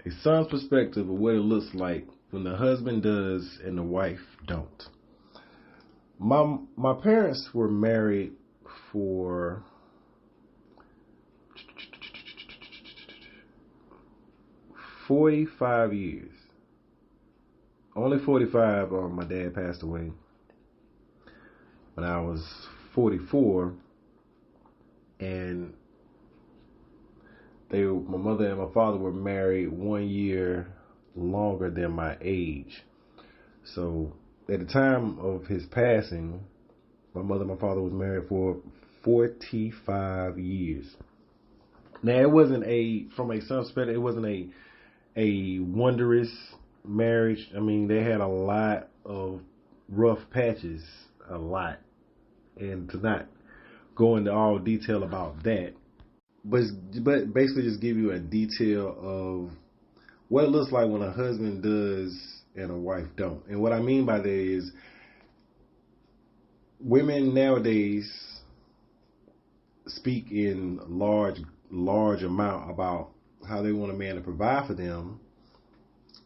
A son's perspective of what it looks like when the husband does and the wife don't. My parents were married for 45 years. Only 45. My dad passed away when I was 44, and my mother and my father were married 1 year longer than my age. So at the time of his passing, my mother and my father was married for 45 years. Now, it wasn't from a son's perspective, it wasn't a wondrous marriage. I mean, they had a lot of rough patches, a lot. And to not go into all detail about that, but basically just give you a detail of what it looks like when a husband does and a wife don't. And what I mean by that is women nowadays speak in large amount about how they want a man to provide for them.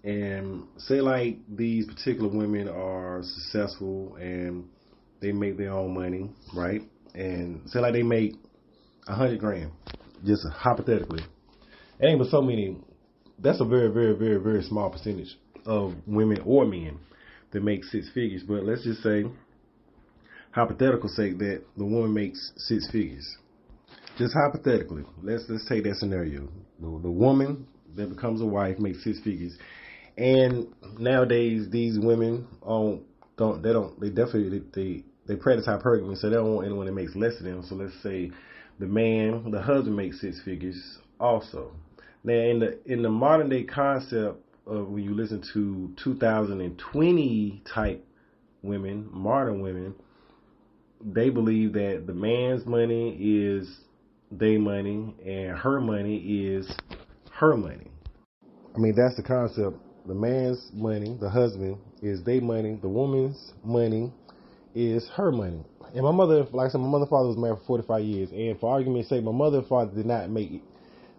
And say like these particular women are successful and they make their own money, right? And say like they make 100 grand, just hypothetically. It ain't but so many. That's a very, very, very, very small percentage of women or men that make six figures. But let's just say, hypothetical sake, that the woman makes six figures. Just hypothetically, let's take that scenario. The woman that becomes a wife makes six figures, and nowadays these women they practice hypergamy, so they don't want anyone that makes less than them. So let's say the husband makes six figures also. Now, in the modern day concept of when you listen to 2020 type women, modern women, they believe that the man's money is their money and her money is her money. I mean, that's the concept. The man's money, the husband, is their money. The woman's money is her money. And my mother, like I said, my mother and father was married for 45 years. And for argument's sake, my mother and father did not make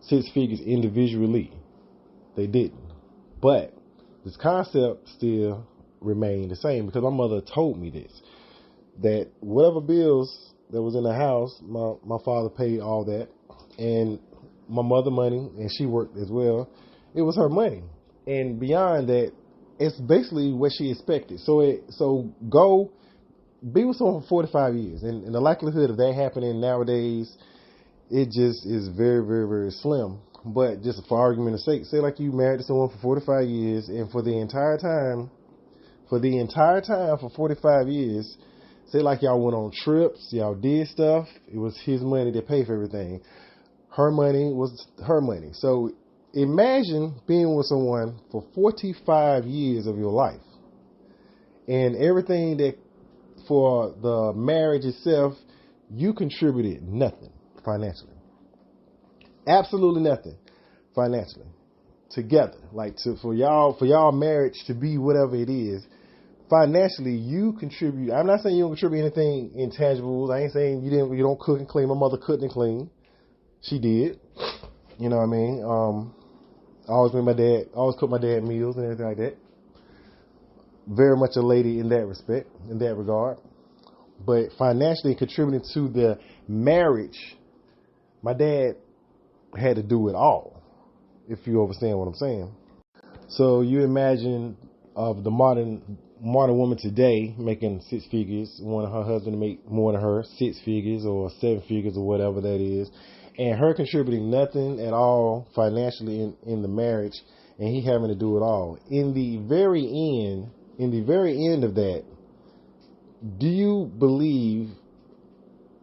six figures individually. They didn't. But this concept still remained the same because my mother told me this, that whatever bills that was in the house, my father paid all that. And my mother money, and she worked as well, it was her money. And beyond that, it's basically what she expected. So go be with someone for 45 years. And the likelihood of that happening nowadays, it just is very, very, very slim. But just for argument's sake, say like you married to someone for 45 years, and for the entire time, for 45 years, say like y'all went on trips, y'all did stuff, it was his money that paid for everything. Her money was her money. So imagine being with someone for 45 years of your life, and everything that for the marriage itself, you contributed nothing financially. Absolutely nothing financially. Together. Like for y'all marriage to be whatever it is, financially you contribute. I'm not saying you don't contribute anything intangibles. I ain't saying you don't cook and clean. My mother cooked and cleaned. She did. You know what I mean? I always cook my dad meals and everything like that. Very much a lady in that respect, in that regard. But financially contributing to the marriage, my dad had to do it all, if you understand what I'm saying. So you imagine of the modern woman today making six figures, wanting her husband to make more than her, six figures or seven figures or whatever that is, and her contributing nothing at all financially in the marriage, and he having to do it all. In the very end of that, do you believe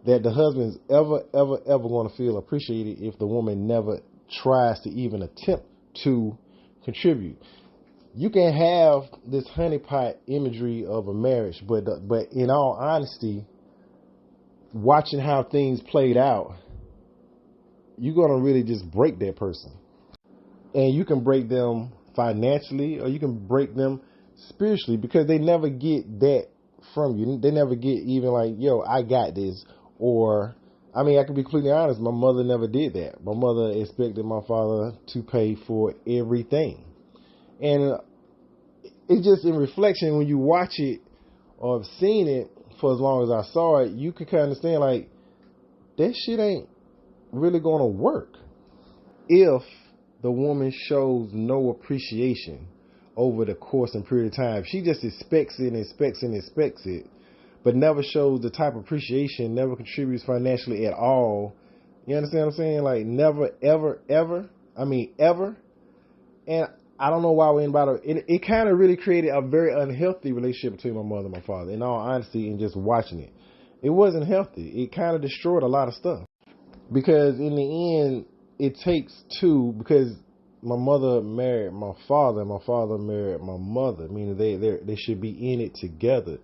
that the husband's ever going to feel appreciated if the woman never tries to even attempt to contribute? You can have this honeypot imagery of a marriage, but in all honesty, watching how things played out, you're going to really just break that person. And you can break them financially, or you can break them spiritually, because they never get that from you. They never get even like, yo, I got this, or I mean, I can be completely honest. My mother never did that. My mother expected my father to pay for everything. And it's just in reflection, when you watch it or have seen it for as long as I saw it, you can kind of understand, like, that shit ain't really going to work if the woman shows no appreciation over the course and period of time. She just expects it, but never shows the type of appreciation, never contributes financially at all. You understand what I'm saying? Like, never, ever, ever. I mean, ever. And I don't know why we ain't about it. It kind of really created a very unhealthy relationship between my mother and my father, in all honesty, and just watching it. It wasn't healthy. It kind of destroyed a lot of stuff. Because in the end, it takes two, because my mother married my father, and my father married my mother, meaning they should be in it together.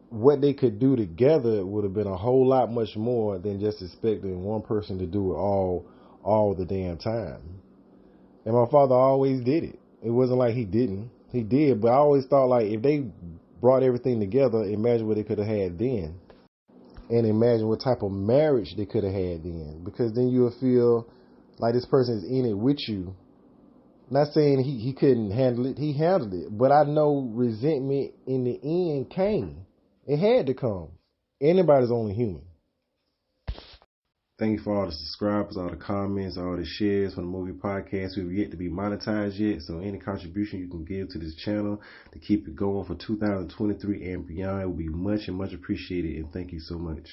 What they could do together would have been a whole lot much more than just expecting one person to do it all the damn time. And my father always did it. It wasn't like he didn't. He did, but I always thought, like, if they brought everything together, imagine what they could have had then. And imagine what type of marriage they could have had then. Because then you'll feel like this person is in it with you. Not saying he couldn't handle it. He handled it. But I know resentment in the end came. It had to come. Anybody's only human. Thank you for all the subscribers, all the comments, all the shares from the movie podcast. We've yet to be monetized yet, so any contribution you can give to this channel to keep it going for 2023 and beyond will be much and much appreciated, and thank you so much.